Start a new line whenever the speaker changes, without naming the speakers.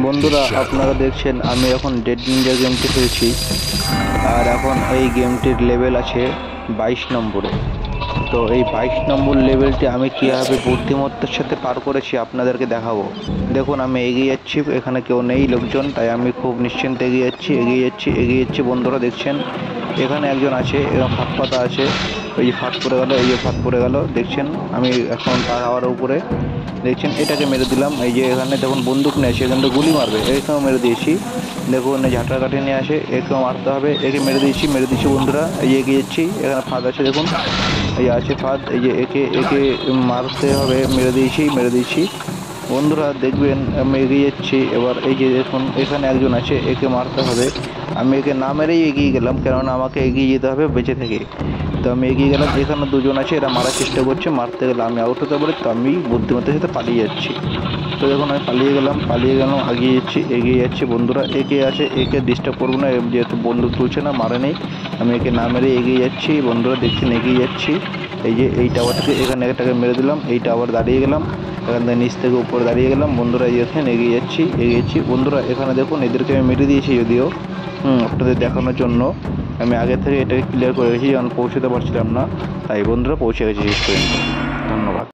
বন্ধুরা আপনারা দেখছেন আমি এখন ডেড নিনজা গেমটি খেলছি আর এখন এই গেমটির লেভেল আছে 22 নম্বরে। তো এই 22 নম্বর লেভেলটি আমি কীভাবে বুদ্ধিমত্তার সাথে পার করেছি আপনাদেরকে দেখাবো। দেখুন আমি এগিয়ে যাচ্ছি, এখানে কেউ নেই লোকজন, তাই আমি খুব নিশ্চিন্তে এগিয়ে যাচ্ছি। বন্ধুরা দেখছেন এখানে একজন আছে, এরকম ফাঁদ পাতা আছে, ওই যে ফাঁদ পড়ে গেল, এই যে ফাঁদ পড়ে গেল দেখছেন। আমি এখন তার হাওয়ার উপরে দেখছেন এটাকে মেরে দিলাম। এই যে এখানে দেখুন বন্দুক নিয়ে আসে, এখানে তো গুলি মারবে, একেও মেরে দিয়েছি। দেখুন ঝাঁটার কাঠি নিয়ে আসে, একেও মারতে হবে, একে মেরে দিয়েছি বন্ধুরা। এই যে এগিয়ে যাচ্ছি, এখানে ফাঁদ আছে দেখুন, এই আছে ফাঁদ, এই যে একে মারতে হবে, মেরে দিয়েছি বন্ধুরা। দেখবেন আমি এগিয়ে যাচ্ছি এবার। এই যে দেখুন এখানে একজন আছে, একে মারতে হবে। আমি একে না মেরেই এগিয়ে গেলাম, কেননা আমাকে এগিয়ে যেতে হবে বেঁচে থেকে। তো আমি এগিয়ে গেলাম, এখানে দুজন আছে, এরা মারার চেষ্টা করছে, মারতে গেলে আমি আউট হতে পারি, তো আমি বুদ্ধিমত্তার সাথে পালিয়ে যাচ্ছি। তো দেখুন আমি পালিয়ে গেলাম, এগিয়ে যাচ্ছি বন্ধুরা। একে আছে, একে ডিস্টার্ব করবো না, যেহেতু বন্দুক তুলছে না, মারে নেই। আমি একে না মেরে এগিয়ে যাচ্ছি বন্ধুরা, দেখছেন এগিয়ে যাচ্ছি। এই যে এই টাওয়ার থেকে এখানে একটাকে মেরে দিলাম, এই টাওয়ার দাঁড়িয়ে গেলাম, এখান থেকে নিচ থেকে উপরে দাঁড়িয়ে গেলাম বন্ধুরা। এই দেখেন এগিয়ে যাচ্ছি বন্ধুরা। এখানে দেখুন এদেরকে আমি মেরে দিয়েছি, যদিও আপনাদের দেখানোর জন্য আমি আগে থেকে এটাকে ক্লিয়ার করে গেছি, যখন পৌঁছতে পারছিলাম না, তাই বন্ধুরা পৌঁছে গেছি শেষ পর্যন্ত। ধন্যবাদ।